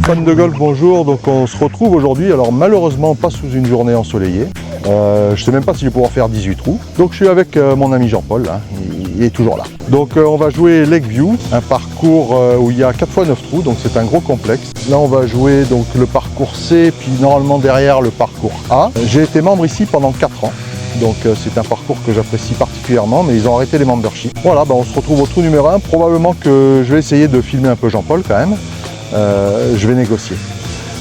Fans de golf, bonjour. Donc on se retrouve aujourd'hui, alors malheureusement pas sous une journée ensoleillée. Je ne sais même pas si je vais pouvoir faire 18 trous. Donc je suis avec mon ami Jean-Paul, hein, il est toujours là. Donc on va jouer Lakeview, un parcours où il y a 4 x 9 trous, donc c'est un gros complexe. Là on va jouer donc le parcours C, puis normalement derrière le parcours A. J'ai été membre ici pendant 4 ans. Donc c'est un parcours que j'apprécie particulièrement, mais ils ont arrêté les memberships. Voilà, on se retrouve au trou numéro 1. Probablement que je vais essayer de filmer un peu Jean-Paul quand même. Je vais négocier.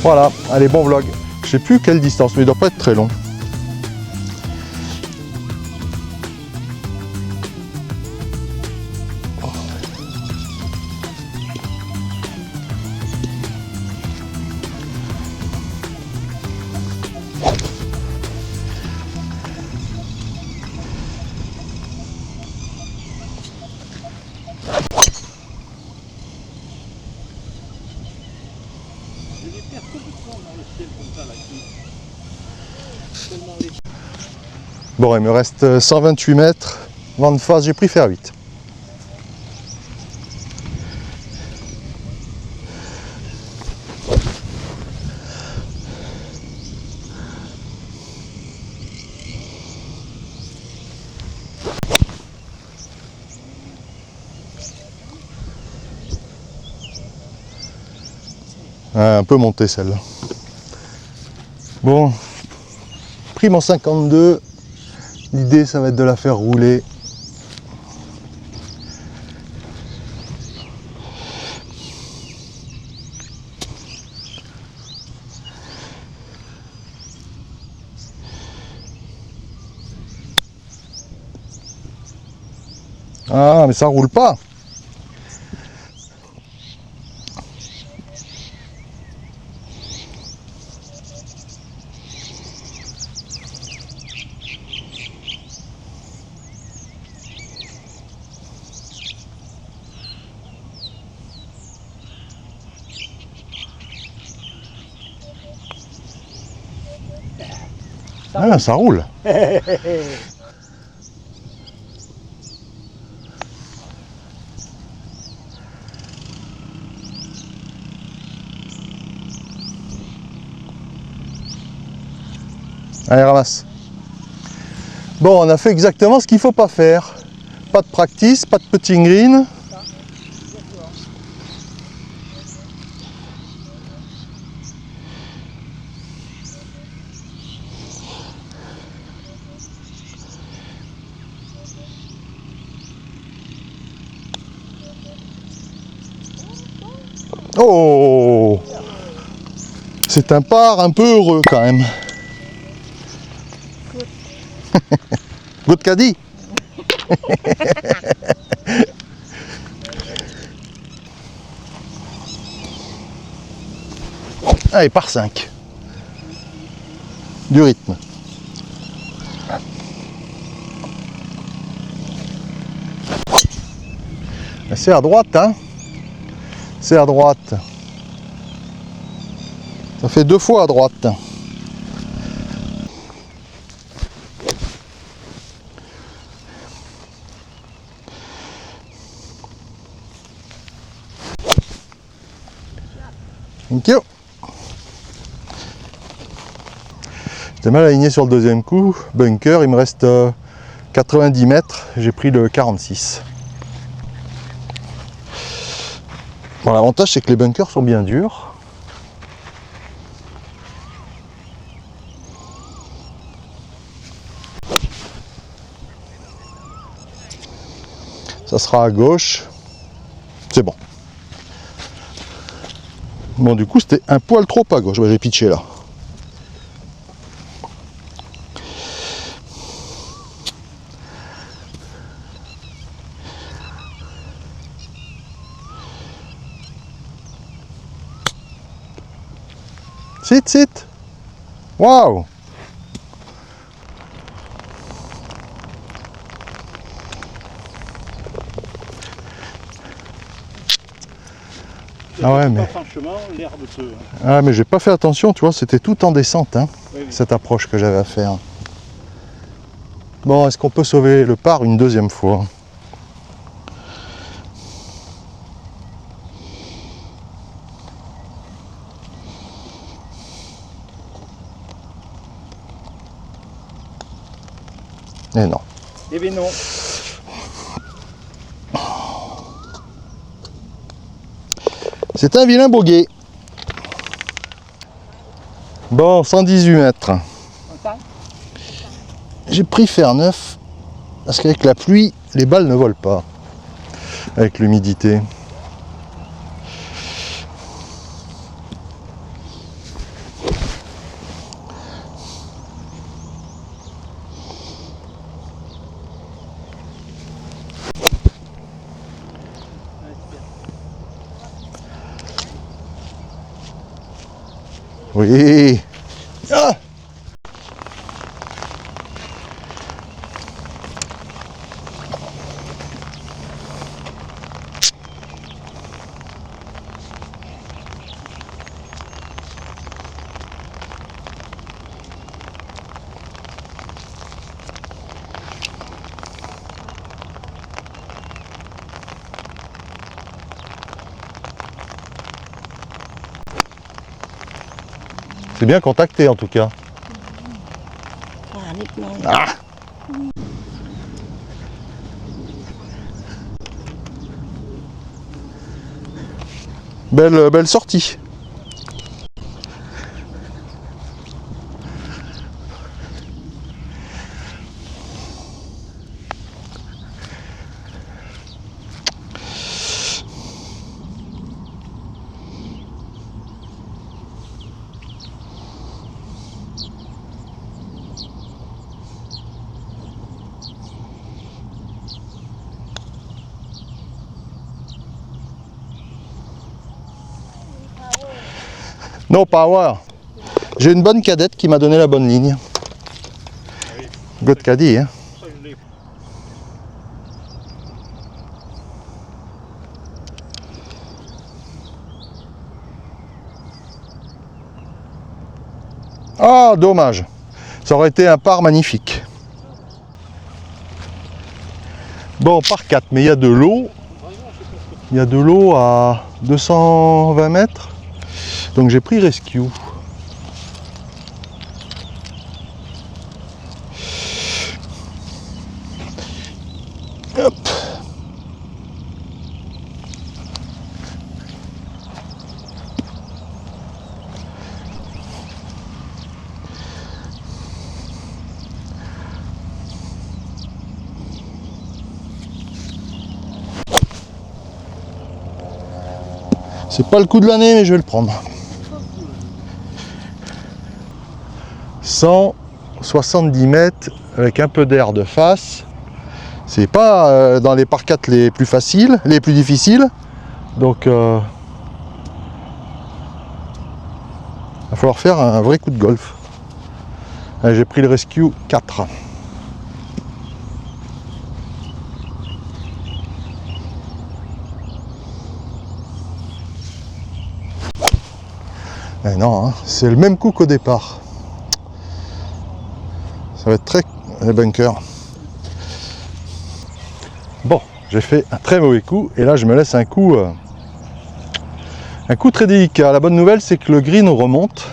Voilà, allez, bon vlog. Je sais plus quelle distance, mais il doit pas être très long. Bon, il me reste 128 mètres. Vent de face, j'ai pris fer 8. Un peu monté celle-là. Bon, pris mon 52. L'idée, ça va être de la faire rouler. Ah, mais ça roule pas. Ah, ça roule. Allez, ramasse. Bon, on a fait exactement ce qu'il ne faut pas faire. Pas de practice, pas de putting green. Oh! C'est un par un peu heureux quand même. Good caddie. Allez, par 5. Du rythme. C'est à droite, hein? C'est à droite. Ça fait 2 fois à droite. Thank you. J'étais mal aligné sur le deuxième coup. Bunker, il me reste 90 mètres. J'ai pris le 46. Bon, l'avantage, c'est que les bunkers sont bien durs. Ça sera à gauche. C'est bon. Bon, du coup, c'était un poil trop à gauche. J'ai pitché là. Sit, sit. Waouh. Ah ouais, mais... Ah, mais j'ai pas fait attention, tu vois, c'était tout en descente, hein, oui. Cette approche que j'avais à faire. Bon, est-ce qu'on peut sauver le par une deuxième fois? Et non. Eh bien non. C'est un vilain boguet. Bon, 118 mètres. J'ai pris fer neuf parce qu'avec la pluie, les balles ne volent pas. Avec l'humidité. Oui. Ah! C'est bien contacté en tout cas. Ah. Belle sortie. No power. J'ai une bonne cadette qui m'a donné la bonne ligne. Good caddie, hein. Ah, dommage. Ça aurait été un par magnifique. Bon, par 4, mais il y a de l'eau. Il y a de l'eau à 220 mètres. Donc j'ai pris Rescue. Hop. C'est pas le coup de l'année, mais je vais le prendre. 170 mètres avec un peu d'air de face. C'est pas dans les par 4 les plus faciles, les plus difficiles. Donc il va falloir faire un vrai coup de golf. J'ai pris le Rescue 4. Eh non, hein, c'est le même coup qu'au départ. Ça va être très bunker. Bon, j'ai fait un très mauvais coup et là je me laisse un coup très délicat. La bonne nouvelle c'est que le green remonte.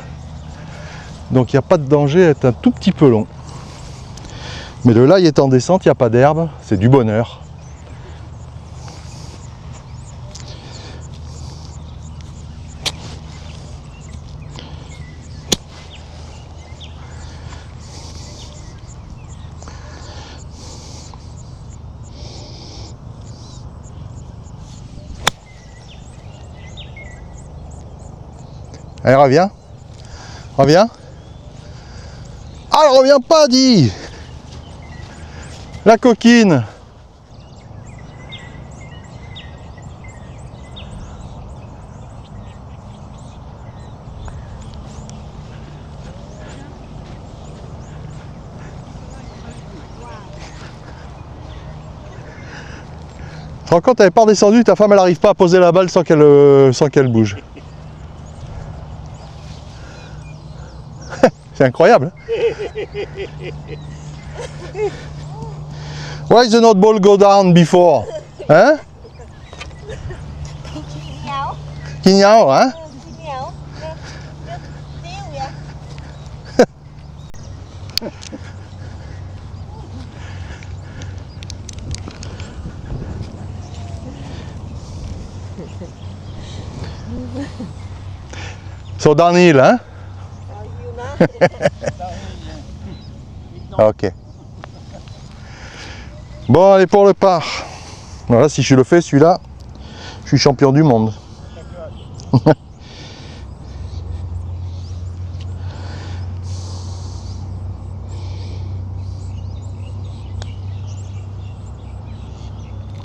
Donc il n'y a pas de danger à être un tout petit peu long. Mais le lie est en descente, il n'y a pas d'herbe, c'est du bonheur. Allez, reviens. Reviens. Ah, elle revient pas, dis. La coquine. Tu te rends compte, elle n'est pas redescendue, ta femme elle n'arrive pas à poser la balle sans qu'elle bouge. C'est incroyable. Why does the not ball go down before? Hein? Kinyao, hein? So downhill, hein? Ok. Bon, allez pour le par. Voilà, si je le fais celui-là, je suis champion du monde.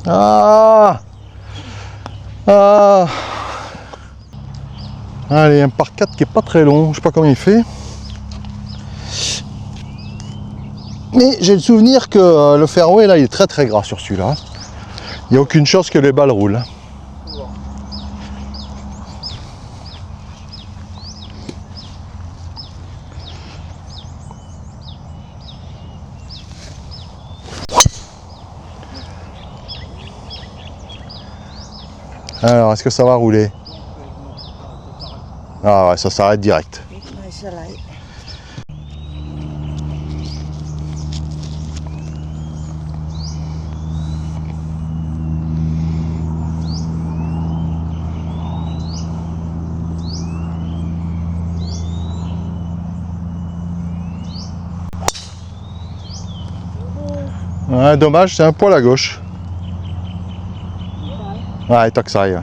Ah! Ah! Allez, un par 4 qui est pas très long, je sais pas comment il fait. Mais j'ai le souvenir que le fairway là il est très très gras sur celui-là. Il n'y a aucune chance que les balles roulent. Alors, est-ce que ça va rouler? Ah ouais, ça s'arrête direct. Ouais, dommage, c'est un poil à gauche. Ouais, tant que ça aille.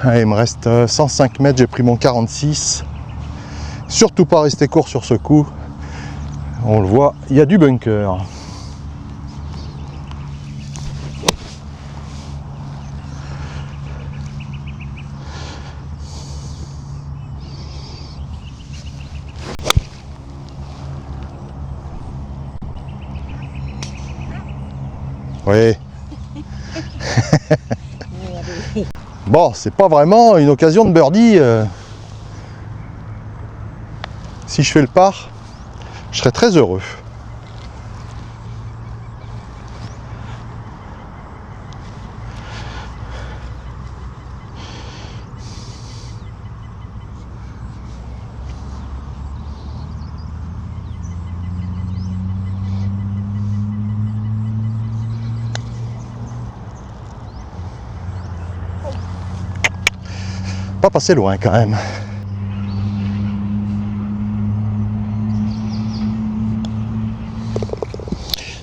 Allez, il me reste 105 mètres, j'ai pris mon 46. Surtout pas rester court sur ce coup. On le voit, il y a du bunker. Oui. Bon, c'est pas vraiment une occasion de birdie. Si je fais le par, je serais très heureux. Pas passé loin quand même.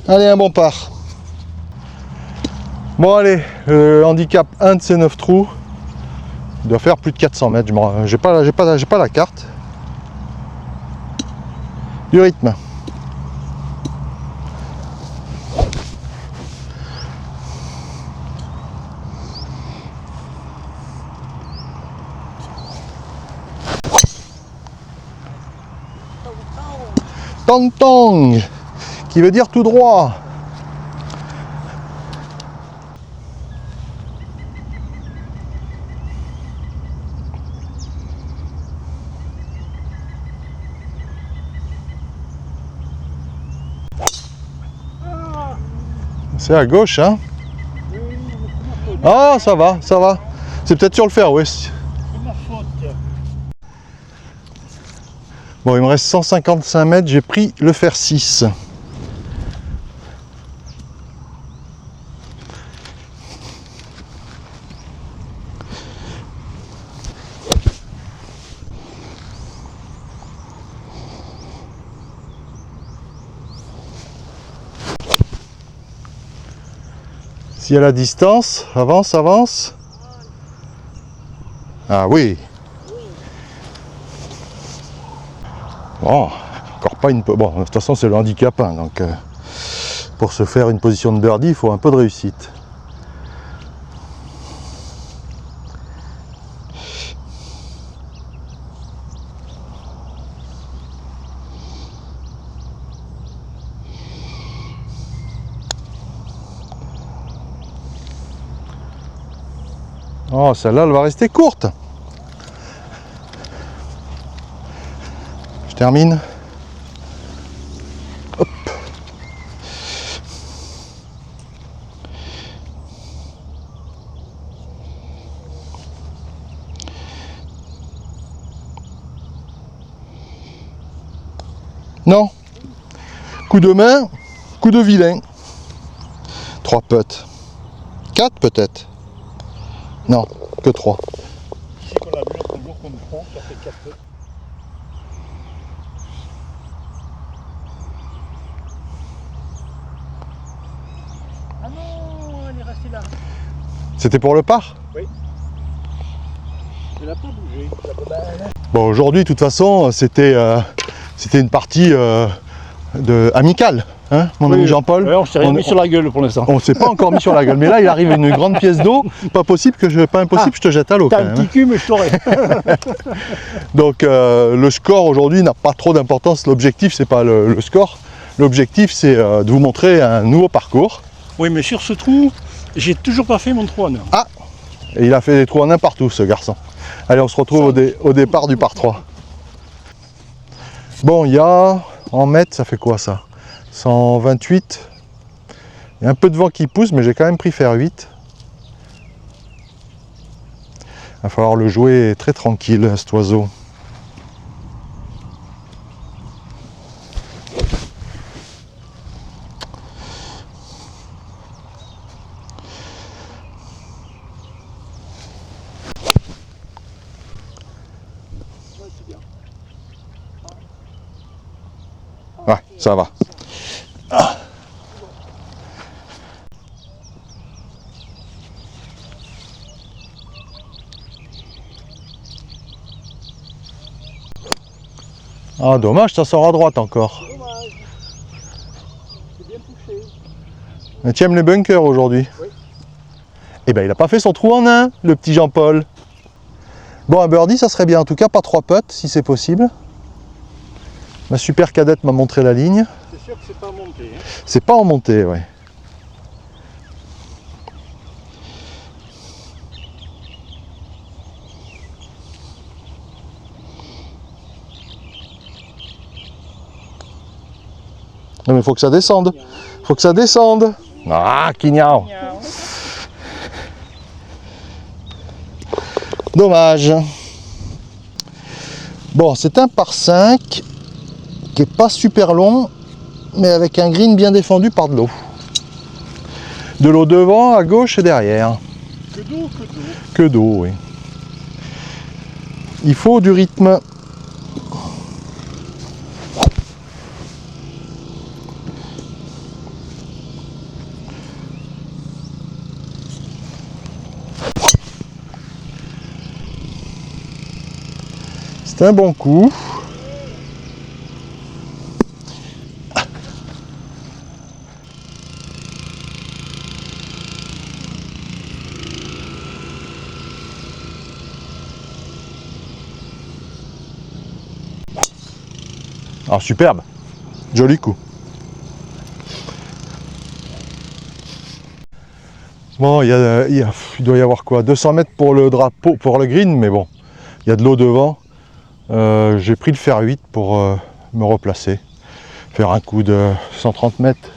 Allez, un bon par. Bon allez, handicap 1 de ces 9 trous. Il doit faire plus de 400 mètres. J'ai pas la carte. Du rythme. Tong tong, qui veut dire tout droit. C'est à gauche, hein? Ah, ça va, ça va. C'est peut-être sur le fairway. C'est ma faute. Bon, il me reste 155 mètres, j'ai pris le fer 6. Si à la distance, avance, avance. Ah oui. Bon, encore pas une... Bon, de toute façon c'est le handicap 1, donc pour se faire une position de birdie, il faut un peu de réussite. Oh, celle-là, elle va rester courte. Je termine. Hop. Non. Coup de main, coup de vilain. 3 putts. 4 peut-être. Non, que 3. Ici qu'on a vu l'autre jour qu'on prend, ça fait 4 putes. Ah non, elle est restée là. C'était pour le par? Oui. Elle n'a pas bougé. Bon, aujourd'hui, de toute façon, c'était une partie amicale, hein, mon ami Jean-Paul. Ouais, on s'est rien mis sur la gueule pour l'instant. On s'est pas encore mis sur la gueule, mais là, il arrive une grande pièce d'eau. Pas impossible que je te jette à l'eau. T'as quand un même, petit hein. cul, mais je t'aurais. Donc, le score aujourd'hui n'a pas trop d'importance. L'objectif, c'est pas le score. L'objectif, c'est de vous montrer un nouveau parcours. Oui, mais sur ce trou, j'ai toujours pas fait mon trou en or. Ah, et il a fait des trous en un partout, ce garçon. Allez, on se retrouve au départ du par 3. Bon, il y a, en mètres, ça fait quoi ça? 128. Il y a un peu de vent qui pousse, mais j'ai quand même pris faire 8. Il va falloir le jouer très tranquille, cet oiseau. Ouais, ça va. Ah, dommage, ça sort à droite encore. Dommage. C'est bien touché. Mais tu aimes les bunkers aujourd'hui? Oui. Eh ben, il n'a pas fait son trou en un, le petit Jean-Paul. Bon, un birdie, ça serait bien. En tout cas, pas 3 putts, si c'est possible. Ma super cadette m'a montré la ligne. C'est sûr que c'est pas monté. Hein. C'est pas en montée, ouais. Non mais faut que ça descende. Faut que ça descende. Ah, Kignao. Dommage. Bon, c'est un par 5 qui est pas super long, mais avec un green bien défendu par de l'eau. De l'eau devant, à gauche et derrière. Que d'eau, que d'eau. Que d'eau, oui. Il faut du rythme. C'est un bon coup. Ah, superbe. Joli coup. Bon, il doit y avoir quoi, 200 mètres pour le drapeau, pour le green, mais bon, il y a de l'eau devant. J'ai pris le fer 8 pour me replacer, faire un coup de 130 mètres.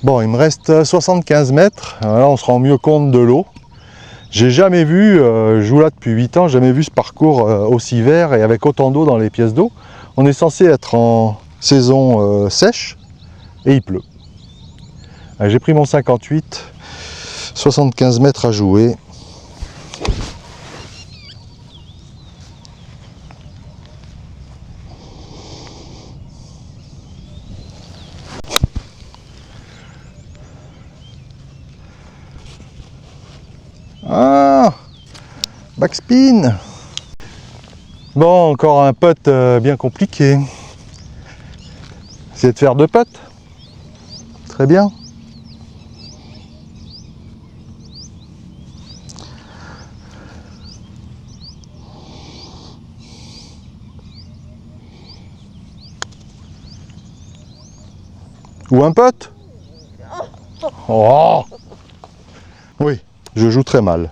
Bon, il me reste 75 mètres, là on se rend mieux compte de l'eau. J'ai jamais vu, je joue là depuis 8 ans, jamais vu ce parcours aussi vert et avec autant d'eau dans les pièces d'eau. On est censé être en saison sèche et il pleut. J'ai pris mon 58, 75 mètres à jouer. Ah, backspin. Bon, encore un putt bien compliqué. Essayez de faire 2 putts. Très bien. Ou un putt. Oh. Oui, je joue très mal.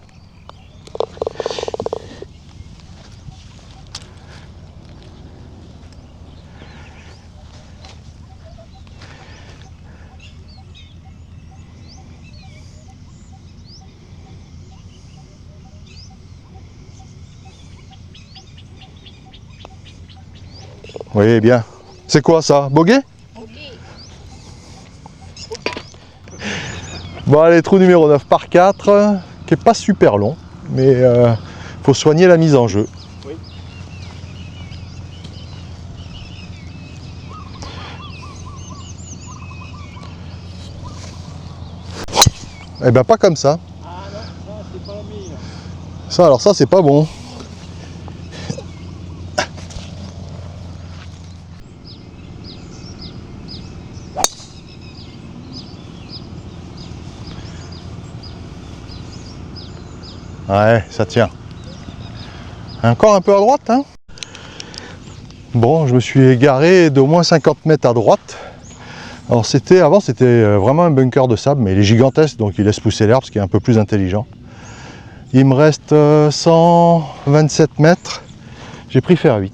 Oui, bien. C'est quoi ça? Bogey? Bon, allez, trou numéro 9 par 4, qui est pas super long, mais faut soigner la mise en jeu. Oui. Eh ben pas comme ça. Ah non, ça c'est pas la meilleure. Ça, alors ça, c'est pas bon. Ouais, ça tient. Encore un peu à droite, hein. Bon, je me suis égaré d'au moins 50 mètres à droite. Alors avant c'était vraiment un bunker de sable, mais il est gigantesque, donc il laisse pousser l'herbe, ce qui est un peu plus intelligent. Il me reste 127 mètres. J'ai pris fer 8.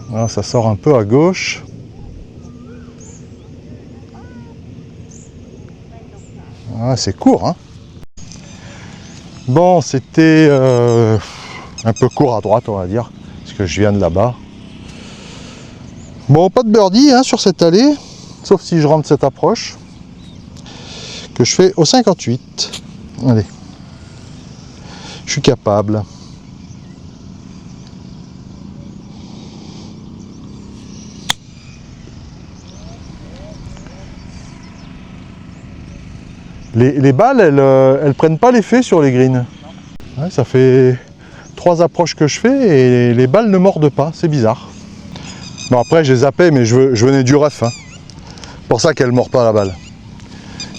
Voilà, ça sort un peu à gauche. Ah, c'est court, hein. Bon, c'était un peu court à droite, on va dire, parce que je viens de là-bas. Bon, pas de birdie hein, sur cette allée, sauf si je rentre cette approche, que je fais au 58. Allez, je suis capable. Les balles, elles prennent pas l'effet sur les greens. Ouais, ça fait 3 approches que je fais et les balles ne mordent pas, c'est bizarre. Bon après j'ai zappé mais je venais du rough. Hein. C'est pour ça qu'elle ne mord pas la balle.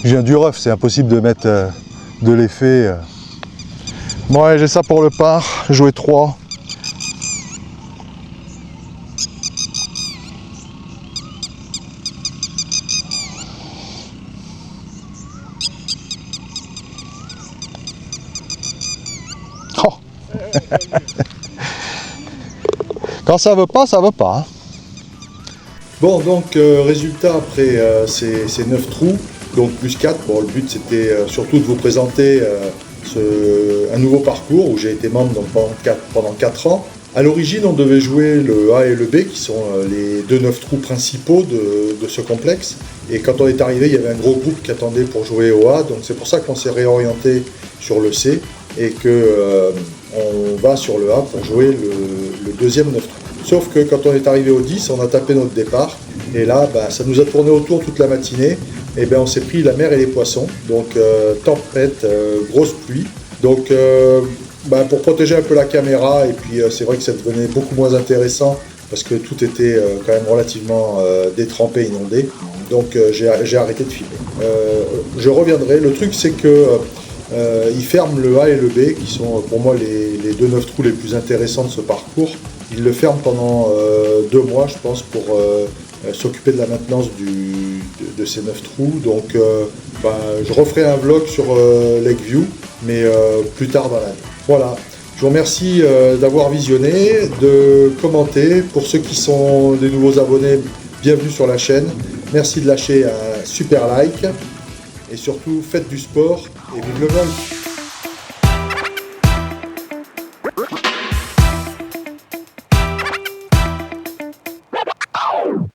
Je viens du rough, c'est impossible de mettre de l'effet. Bon ouais, j'ai ça pour le par, jouer 3. Oh. Quand ça veut pas, ça veut pas. Hein. Bon, donc résultat après ces 9 trous, donc plus 4. Bon, le but c'était surtout de vous présenter un nouveau parcours où j'ai été membre donc, pendant 4 ans. À l'origine, on devait jouer le A et le B, qui sont les 2 9 trous principaux de ce complexe. Et quand on est arrivé, il y avait un gros groupe qui attendait pour jouer au A, donc c'est pour ça qu'on s'est réorienté sur le C et que on va sur le A pour jouer le deuxième 9 trous. Sauf que quand on est arrivé au 10, on a tapé notre départ, et là, ça nous a tourné autour toute la matinée, et on s'est pris la mer et les poissons, donc tempête, grosse pluie. Donc pour protéger un peu la caméra, et puis c'est vrai que ça devenait beaucoup moins intéressant, parce que tout était quand même relativement détrempé, inondé, donc j'ai arrêté de filmer. Je reviendrai, le truc c'est que ils ferment le A et le B, qui sont pour moi les 2 9 trous les plus intéressants de ce parcours. Ils le ferment pendant 2 mois, je pense, pour s'occuper de la maintenance de ces 9 trous. Donc je referai un vlog sur Lakeview, mais plus tard dans l'année. Voilà, je vous remercie d'avoir visionné, de commenter. Pour ceux qui sont des nouveaux abonnés, bienvenue sur la chaîne. Merci de lâcher un super like. Et surtout, faites du sport et vive le golf!